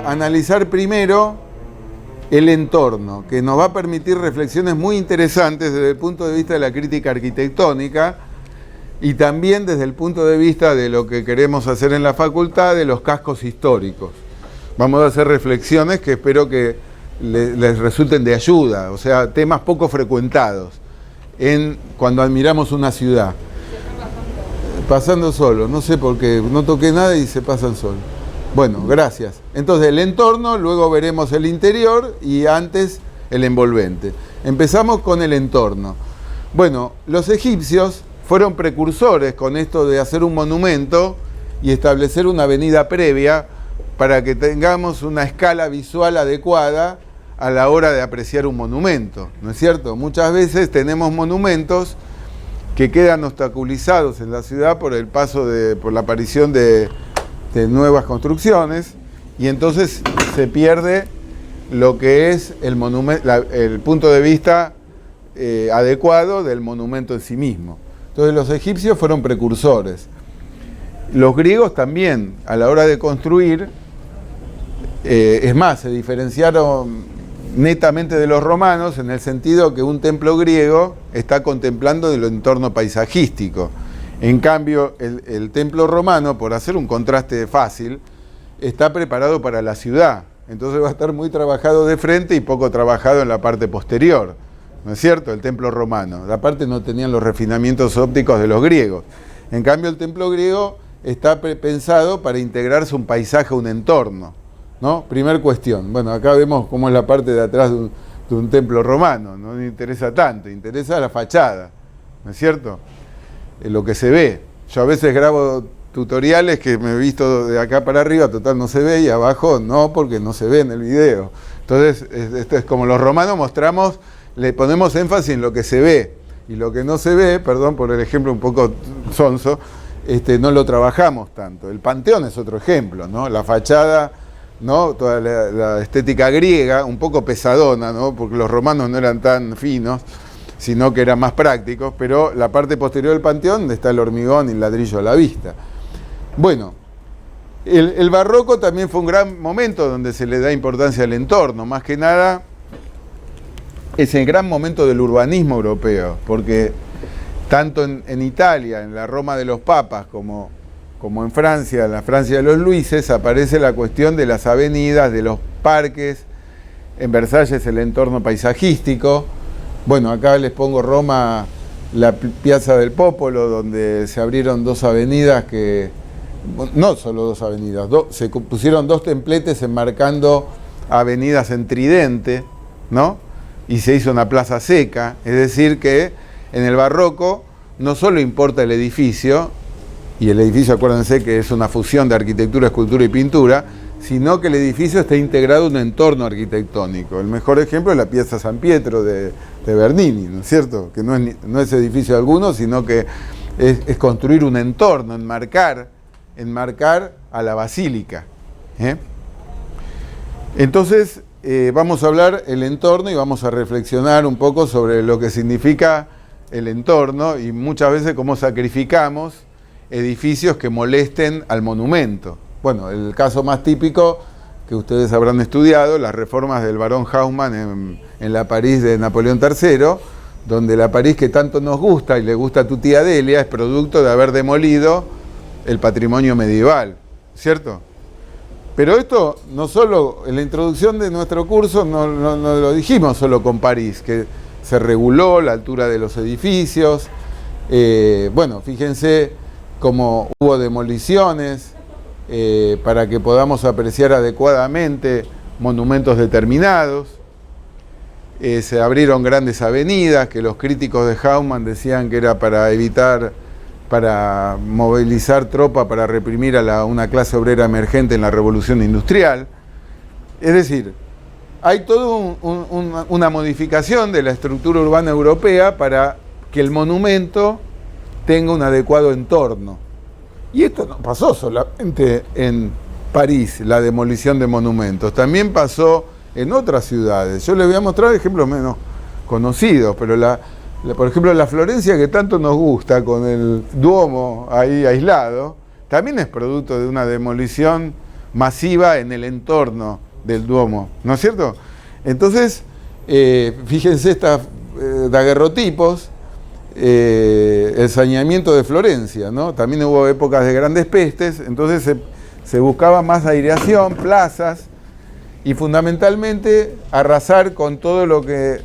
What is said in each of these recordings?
a analizar primero el entorno, que nos va a permitir reflexiones muy interesantes desde el punto de vista de la crítica arquitectónica y también desde el punto de vista de lo que queremos hacer en la facultad, de los cascos históricos. Vamos a hacer reflexiones que espero que les resulten de ayuda, o sea, temas poco frecuentados cuando admiramos una ciudad. Pasando solo, no sé por qué, no toqué nada y se pasan solo. Bueno, gracias. Entonces el entorno, luego veremos el interior y antes el envolvente. Empezamos con el entorno. Bueno, los egipcios fueron precursores con esto de hacer un monumento y establecer una avenida previa para que tengamos una escala visual adecuada a la hora de apreciar un monumento, ¿no es cierto? Muchas veces tenemos monumentos que quedan obstaculizados en la ciudad por el paso por la aparición de nuevas construcciones y entonces se pierde lo que es el punto de vista adecuado del monumento en sí mismo. Entonces los egipcios fueron precursores. Los griegos también, a la hora de construir, es más, se diferenciaron netamente de los romanos en el sentido que un templo griego está contemplando el entorno paisajístico. En cambio, el templo romano, por hacer un contraste fácil, está preparado para la ciudad. Entonces va a estar muy trabajado de frente y poco trabajado en la parte posterior. ¿No es cierto? El templo romano. Aparte no tenían los refinamientos ópticos de los griegos. En cambio, el templo griego está pensado para integrarse un paisaje, un entorno, ¿no? Primer cuestión. Bueno, acá vemos cómo es la parte de atrás de un templo romano. No me interesa tanto, interesa la fachada. ¿No es cierto? Lo que se ve. Yo a veces grabo tutoriales que me he visto de acá para arriba, total no se ve, y abajo no, porque no se ve en el video. Entonces, esto es como los romanos mostramos, le ponemos énfasis en lo que se ve, y lo que no se ve, perdón por el ejemplo un poco sonso, no lo trabajamos tanto. El Panteón es otro ejemplo, ¿no? La fachada, ¿no? Toda la estética griega, un poco pesadona, ¿no? Porque los romanos no eran tan finos, sino que eran más prácticos, pero la parte posterior del Panteón, donde está el hormigón y el ladrillo a la vista. Bueno, el barroco también fue un gran momento donde se le da importancia al entorno, más que nada es el gran momento del urbanismo europeo, porque tanto en Italia, en la Roma de los papas, como en Francia, en la Francia de los Luises, aparece la cuestión de las avenidas, de los parques. En Versalles el entorno paisajístico. Bueno, acá les pongo Roma, la Piazza del Popolo, donde se abrieron dos avenidas no solo dos avenidas, se pusieron dos templetes enmarcando avenidas en tridente, ¿no? Y se hizo una plaza seca, es decir que en el barroco no solo importa el edificio, y el edificio acuérdense que es una fusión de arquitectura, escultura y pintura, sino que el edificio está integrado en un entorno arquitectónico. El mejor ejemplo es la Piazza San Pietro de Bernini, ¿no es cierto? Que no es edificio alguno, sino que es construir un entorno, enmarcar a la basílica. Entonces, vamos a hablar el entorno y vamos a reflexionar un poco sobre lo que significa el entorno y muchas veces cómo sacrificamos edificios que molesten al monumento. Bueno, el caso más típico que ustedes habrán estudiado, las reformas del barón Haussmann en la París de Napoleón III, donde la París que tanto nos gusta y le gusta a tu tía Delia es producto de haber demolido el patrimonio medieval, ¿cierto? Pero esto no solo, en la introducción de nuestro curso no lo dijimos solo con París, que se reguló la altura de los edificios, bueno, fíjense cómo hubo demoliciones, para que podamos apreciar adecuadamente monumentos determinados. Se abrieron grandes avenidas que los críticos de Haussmann decían que era para movilizar tropa para reprimir a una clase obrera emergente en la revolución industrial. Es decir, hay toda una modificación de la estructura urbana europea para que el monumento tenga un adecuado entorno. Y esto no pasó solamente en París, la demolición de monumentos, también pasó en otras ciudades. Yo les voy a mostrar ejemplos menos conocidos, pero por ejemplo la Florencia que tanto nos gusta, con el Duomo ahí aislado, también es producto de una demolición masiva en el entorno del Duomo, ¿no es cierto? Entonces, fíjense estas daguerrotipos, el saneamiento de Florencia, ¿no? También hubo épocas de grandes pestes, entonces se buscaba más aireación, plazas, y arrasar con todo lo que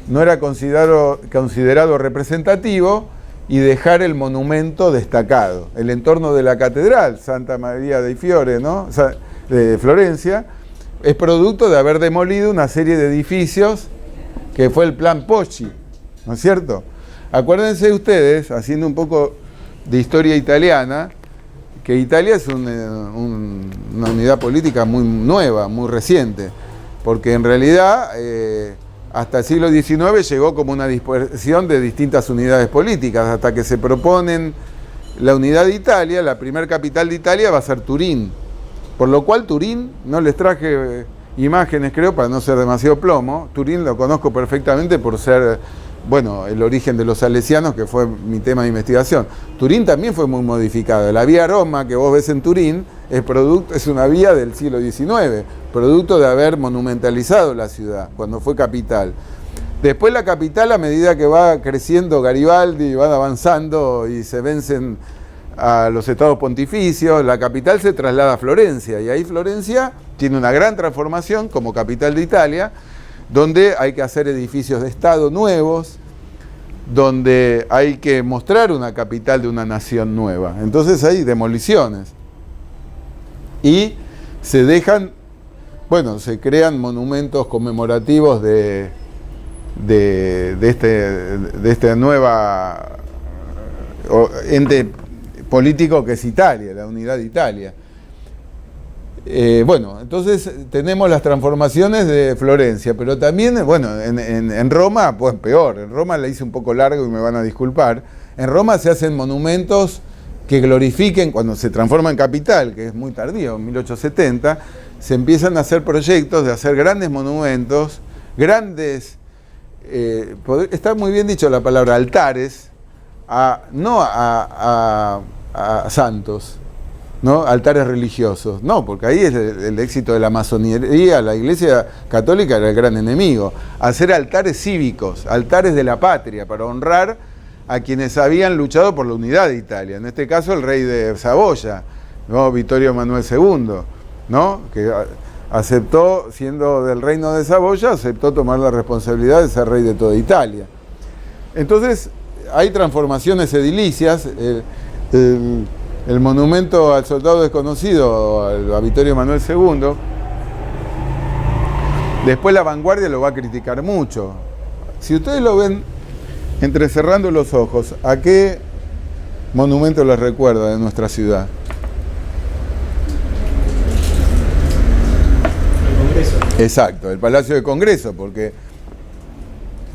no era considerado representativo y dejar el monumento destacado. El entorno de la catedral, Santa María dei Fiori, ¿no? De Florencia, es producto de haber demolido una serie de edificios que fue el plan Pocci, ¿no es cierto? Acuérdense ustedes, haciendo un poco de historia italiana, que Italia es una unidad política muy nueva, muy reciente, porque en realidad hasta el siglo XIX llegó como una dispersión de distintas unidades políticas, hasta que se proponen la unidad de Italia. La primer capital de Italia va a ser Turín, por lo cual Turín, no les traje imágenes creo para no ser demasiado plomo, Turín lo conozco perfectamente por ser, bueno, el origen de los salesianos, que fue mi tema de investigación. Turín también fue muy modificada. La vía Roma que vos ves en Turín es una vía del siglo XIX, producto de haber monumentalizado la ciudad cuando fue capital. Después la capital, a medida que va creciendo Garibaldi, van avanzando y se vencen a los estados pontificios, la capital se traslada a Florencia, y ahí Florencia tiene una gran transformación como capital de Italia, donde hay que hacer edificios de Estado nuevos, donde hay que mostrar una capital de una nación nueva. Entonces hay demoliciones. Y se crean monumentos conmemorativos de esta nueva ente político que es Italia, la unidad de Italia. Entonces tenemos las transformaciones de Florencia, pero también, en Roma, pues peor. En Roma la hice un poco largo y me van a disculpar. En Roma se hacen monumentos que glorifiquen, cuando se transforma en capital, que es muy tardío, en 1870, se empiezan a hacer proyectos de hacer grandes monumentos, está muy bien dicho la palabra altares, no a santos, ¿no? Altares religiosos, no, porque ahí es el éxito de la masonería. La Iglesia Católica era el gran enemigo. Hacer altares cívicos, altares de la patria, para honrar a quienes habían luchado por la unidad de Italia. En este caso el rey de Saboya, ¿no? Vittorio Emanuele II, ¿no? Que aceptó, siendo del reino de Saboya, aceptó tomar la responsabilidad de ser rey de toda Italia. Entonces hay transformaciones edilicias. El monumento al soldado desconocido, a Vittorio Emanuele II, después la vanguardia lo va a criticar mucho. Si ustedes lo ven entrecerrando los ojos, ¿a qué monumento les recuerda de nuestra ciudad? El Congreso. Exacto, el Palacio de Congreso, porque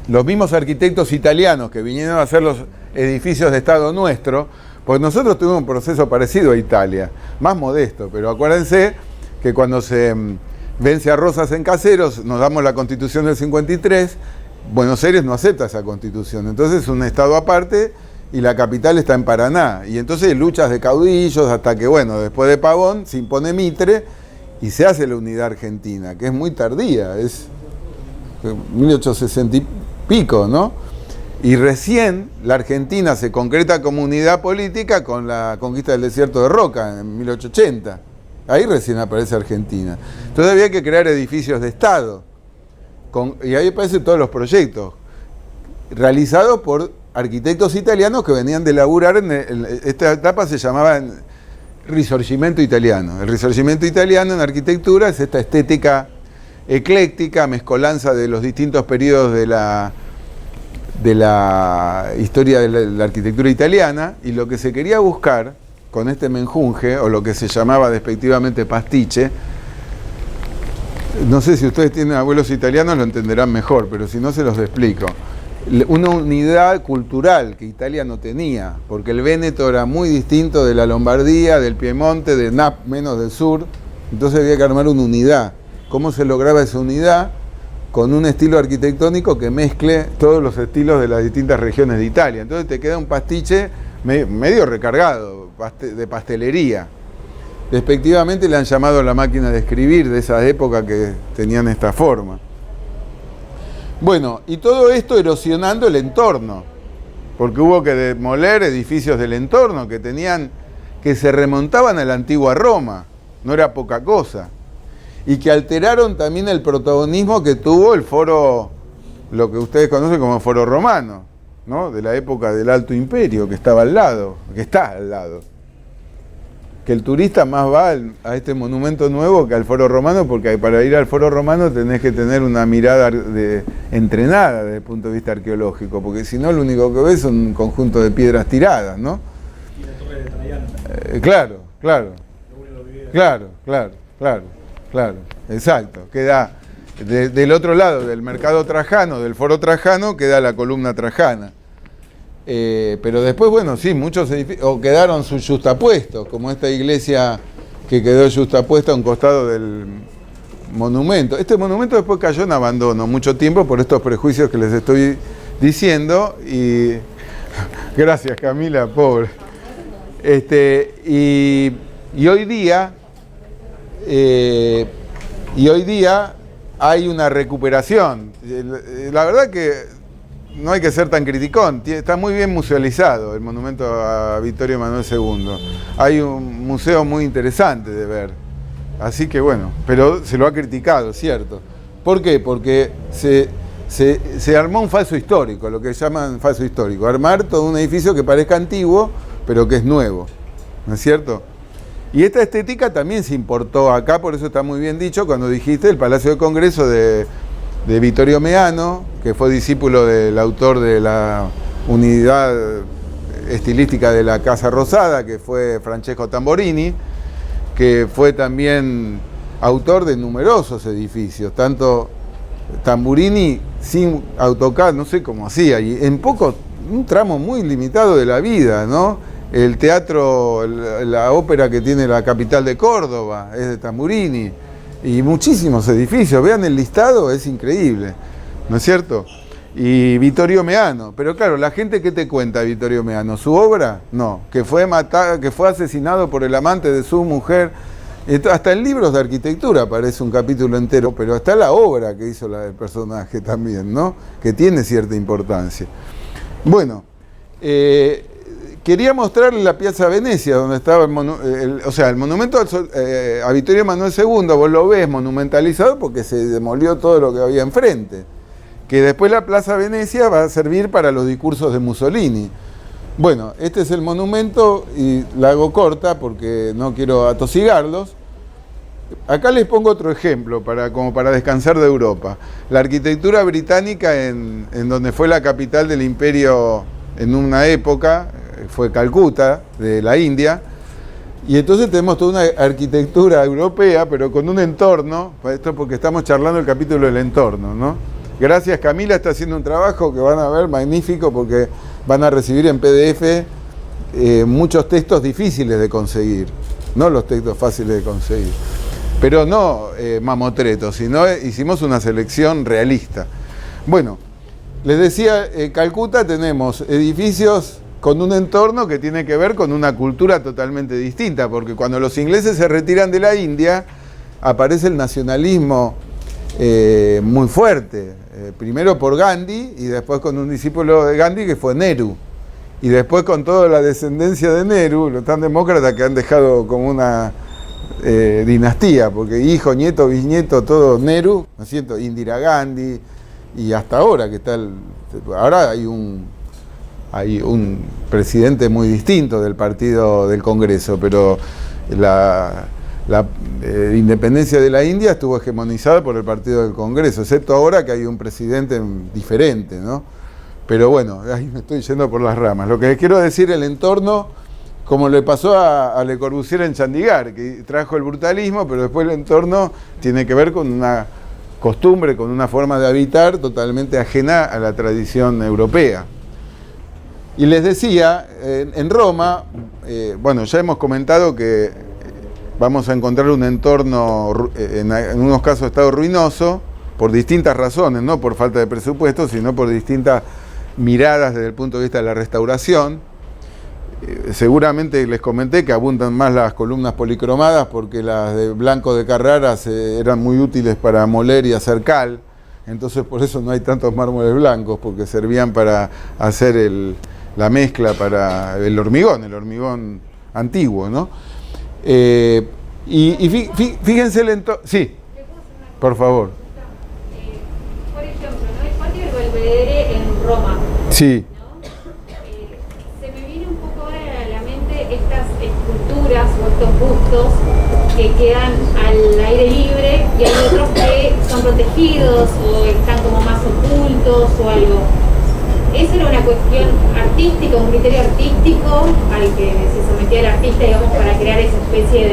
los mismos arquitectos italianos que vinieron a hacer los edificios de Estado nuestro, pues nosotros tuvimos un proceso parecido a Italia, más modesto, pero acuérdense que cuando se vence a Rosas en Caseros, nos damos la Constitución del 53, Buenos Aires no acepta esa Constitución, entonces es un estado aparte y la capital está en Paraná, y entonces luchas de caudillos hasta que, después de Pavón se impone Mitre y se hace la unidad argentina, que es muy tardía, es 1860 y pico, ¿no? Y recién la Argentina se concreta como unidad política con la conquista del desierto de Roca en 1880. Ahí recién aparece Argentina. Entonces había que crear edificios de Estado. Y ahí aparecen todos los proyectos realizados por arquitectos italianos que venían de laburar esta etapa se llamaba Risorgimento italiano. El Risorgimento italiano en arquitectura es esta estética ecléctica, mezcolanza de los distintos periodos de la historia de la arquitectura italiana, y lo que se quería buscar con este menjunje, o lo que se llamaba despectivamente pastiche, no sé si ustedes tienen abuelos italianos, lo entenderán mejor, pero si no se los explico. Una unidad cultural que Italia no tenía, porque el Véneto era muy distinto de la Lombardía, del Piemonte, de menos del sur, entonces había que armar una unidad. ¿Cómo se lograba esa unidad? Con un estilo arquitectónico que mezcle todos los estilos de las distintas regiones de Italia. Entonces te queda un pastiche medio recargado, de pastelería. despectivamente le han llamado la máquina de escribir de esa época que tenían esta forma. Bueno, y todo esto erosionando el entorno, porque hubo que demoler edificios del entorno que se remontaban a la antigua Roma, no era poca cosa, y que alteraron también el protagonismo que tuvo el foro, lo que ustedes conocen como foro romano, ¿no? De la época del Alto Imperio, que estaba al lado, que está al lado. Que el turista más va a este monumento nuevo que al foro romano, porque para ir al foro romano tenés que tener una mirada entrenada desde el punto de vista arqueológico, porque si no lo único que ves son un conjunto de piedras tiradas, ¿no? Y la torre de Traiano. Claro, exacto. Queda del otro lado del mercado trajano, del foro trajano, queda la columna trajana. Pero después, bueno, sí, muchos edificios o quedaron yuxtapuestos, como esta iglesia que quedó yuxtapuesta a un costado del monumento. Este monumento después cayó en abandono mucho tiempo por estos prejuicios que les estoy diciendo. Y gracias, Camila, pobre. Y hoy día hay una recuperación. La verdad que no hay que ser tan criticón, está muy bien musealizado el monumento a Vittorio Emanuel II. Hay un museo muy interesante de ver. Así que bueno, pero se lo ha criticado, ¿cierto? ¿Por qué? Porque se armó un falso histórico, lo que llaman falso histórico. Armar todo un edificio que parezca antiguo, pero que es nuevo, ¿no es cierto? Y esta estética también se importó acá, por eso está muy bien dicho, cuando dijiste el Palacio de Congreso de Vittorio Meano, que fue discípulo del autor de la unidad estilística de la Casa Rosada, que fue Francesco Tamborini, que fue también autor de numerosos edificios, tanto Tamburini sin AutoCAD, no sé cómo hacía, y en un tramo muy limitado de la vida, ¿no? El teatro, la ópera que tiene la capital de Córdoba, es de Tamburini. Y muchísimos edificios, vean el listado, es increíble, ¿no es cierto? Y Vittorio Meano, pero claro, la gente ¿qué te cuenta Vittorio Meano? ¿Su obra? No, que fue asesinado por el amante de su mujer. Hasta en libros de arquitectura aparece un capítulo entero, pero está la obra que hizo el personaje también, ¿no? Que tiene cierta importancia. Bueno, quería mostrarle la Piazza Venecia, donde estaba el monumento a Vittorio Emanuel II, vos lo ves monumentalizado porque se demolió todo lo que había enfrente. Que después la Plaza Venecia va a servir para los discursos de Mussolini. Bueno, este es el monumento y la hago corta porque no quiero atosigarlos. Acá les pongo otro ejemplo, como para descansar de Europa. La arquitectura británica en donde fue la capital del imperio en una época, fue Calcuta, de la India, y entonces tenemos toda una arquitectura europea, pero con un entorno, esto porque estamos charlando el capítulo del entorno, ¿no? Gracias, Camila está haciendo un trabajo que van a ver magnífico porque van a recibir en PDF muchos textos difíciles de conseguir, no los textos fáciles de conseguir, pero no mamotretos, sino hicimos una selección realista. Bueno, les decía, en Calcuta tenemos edificios con un entorno que tiene que ver con una cultura totalmente distinta, porque cuando los ingleses se retiran de la India, aparece el nacionalismo muy fuerte, primero por Gandhi y después con un discípulo de Gandhi que fue Nehru, y después con toda la descendencia de Nehru, los tan demócratas que han dejado como una dinastía, porque hijo, nieto, bisnieto, todo Nehru, ¿no es cierto? Indira Gandhi, y hasta ahora que está ahora hay un presidente muy distinto del partido del Congreso, pero la independencia de la India estuvo hegemonizada por el partido del Congreso, excepto ahora que hay un presidente diferente, ¿no? Pero bueno, ahí me estoy yendo por las ramas. Lo que les quiero decir, el entorno, como le pasó a Le Corbusier en Chandigarh, que trajo el brutalismo, pero después el entorno tiene que ver con una costumbre, con una forma de habitar totalmente ajena a la tradición europea. Y les decía, en Roma, bueno, ya hemos comentado que vamos a encontrar un entorno, en unos casos estado ruinoso, por distintas razones, no por falta de presupuesto, sino por distintas miradas desde el punto de vista de la restauración. seguramente les comenté que abundan más las columnas policromadas porque las de blanco de Carrara eran muy útiles para moler y hacer cal. Entonces por eso no hay tantos mármoles blancos, porque servían para hacer la mezcla para el hormigón antiguo, ¿no? Fíjense el entorno. Sí, por favor. Por ejemplo, ¿no? El patio del Belvedere en Roma. Sí. ¿No? Se me viene un poco ahora a la mente estas esculturas o estos bustos que quedan al aire libre y hay otros que son protegidos o están como más ocultos o algo. ¿Eso era una cuestión artística, un criterio artístico al que se sometía el artista, digamos, para crear esa especie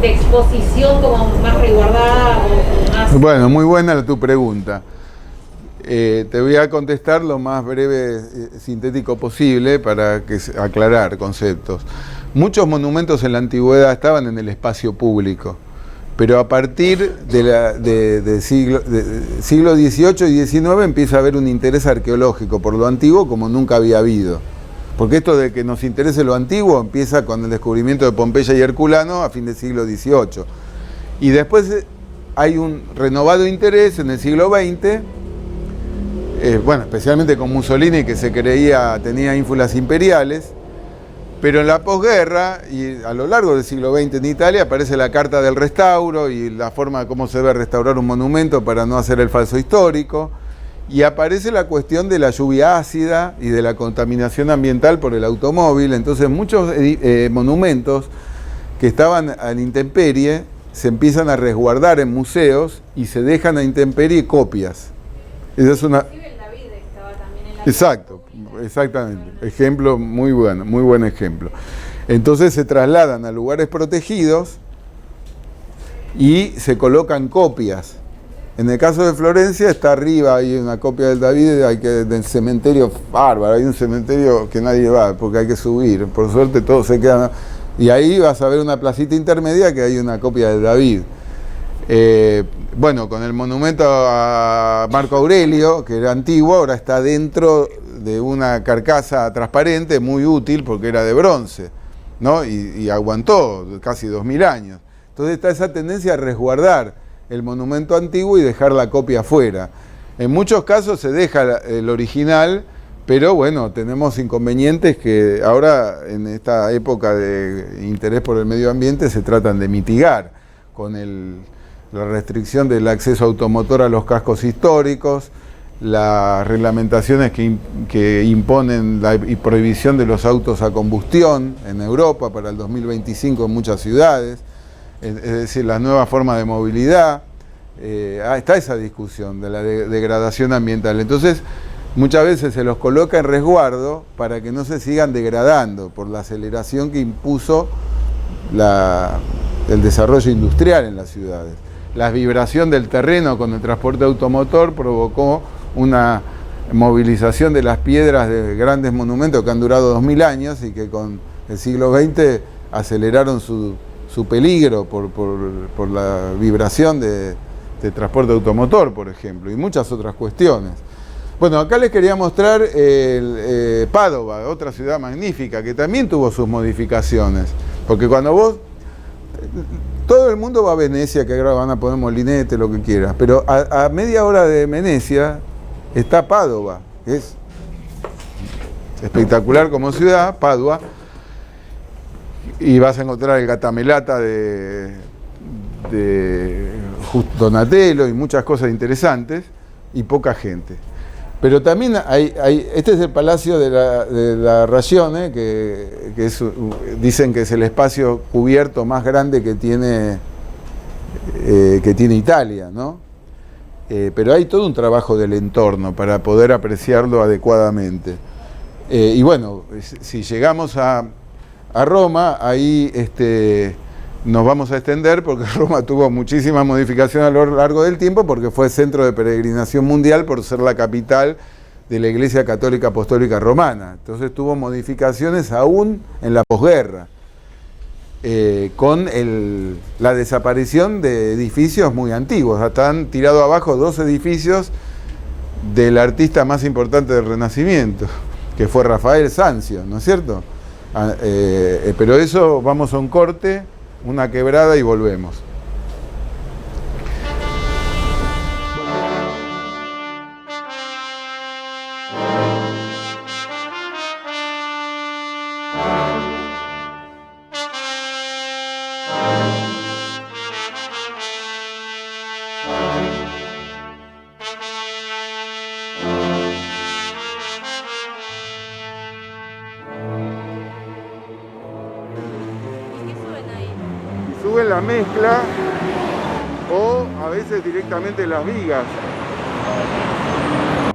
de exposición como más resguardada o más... Bueno, muy buena tu pregunta. Te voy a contestar lo más breve, sintético posible para aclarar conceptos. Muchos monumentos en la antigüedad estaban en el espacio público, pero a partir del siglo XVIII y XIX empieza a haber un interés arqueológico por lo antiguo como nunca había habido. Porque esto de que nos interese lo antiguo empieza con el descubrimiento de Pompeya y Herculano a fin del siglo XVIII. Y después hay un renovado interés en el siglo XX, bueno, especialmente con Mussolini, que tenía ínfulas imperiales. Pero en la posguerra y a lo largo del siglo XX en Italia aparece la Carta del Restauro y la forma de cómo se debe restaurar un monumento para no hacer el falso histórico. Y aparece la cuestión de la lluvia ácida y de la contaminación ambiental por el automóvil. Entonces muchos monumentos que estaban a la intemperie se empiezan a resguardar en museos y se dejan a intemperie copias. Esa es una... Exacto, exactamente. Ejemplo muy bueno, muy buen ejemplo. Entonces se trasladan a lugares protegidos y se colocan copias. En el caso de Florencia está arriba, hay una copia del David, del cementerio bárbaro, hay un cementerio que nadie va porque hay que subir. Por suerte todos se quedan. Y ahí vas a ver una placita intermedia que hay una copia del David. Bueno, con el monumento a Marco Aurelio, que era antiguo, ahora está dentro de una carcasa transparente muy útil porque era de bronce, ¿no? Y aguantó casi 2000 años. Entonces está esa tendencia a resguardar el monumento antiguo y dejar la copia afuera. En muchos casos se deja el original, pero bueno, tenemos inconvenientes que ahora en esta época de interés por el medio ambiente se tratan de mitigar con la restricción del acceso automotor a los cascos históricos, las reglamentaciones que imponen la prohibición de los autos a combustión en Europa para el 2025 en muchas ciudades, es decir, las nuevas formas de movilidad. Está esa discusión de la degradación ambiental. Entonces, muchas veces se los coloca en resguardo para que no se sigan degradando por la aceleración que impuso el desarrollo industrial en las ciudades. La vibración del terreno con el transporte automotor provocó una movilización de las piedras de grandes monumentos que han durado 2000 años y que con el siglo XX aceleraron su peligro por la vibración de transporte automotor, por ejemplo, y muchas otras cuestiones. Bueno, acá les quería mostrar Padova, otra ciudad magnífica que también tuvo sus modificaciones, porque cuando todo el mundo va a Venecia, que ahora van a poner molinete, lo que quiera, pero a media hora de Venecia está Padova, que es espectacular como ciudad, Padua, y vas a encontrar el Gatamelata de Donatello y muchas cosas interesantes y poca gente. Pero también este es el Palacio de la Ragione, que dicen que es el espacio cubierto más grande que tiene Italia, ¿no? Pero hay todo un trabajo del entorno para poder apreciarlo adecuadamente. Y bueno, si llegamos a Roma, ahí nos vamos a extender porque Roma tuvo muchísimas modificaciones a lo largo del tiempo porque fue centro de peregrinación mundial por ser la capital de la Iglesia Católica Apostólica Romana. Entonces tuvo modificaciones aún en la posguerra, con la desaparición de edificios muy antiguos. Hasta han tirado abajo 2 edificios del artista más importante del Renacimiento, que fue Rafael Sanzio, ¿no es cierto? Pero eso, vamos a un corte, una quebrada y volvemos. Suben la mezcla o a veces directamente las vigas.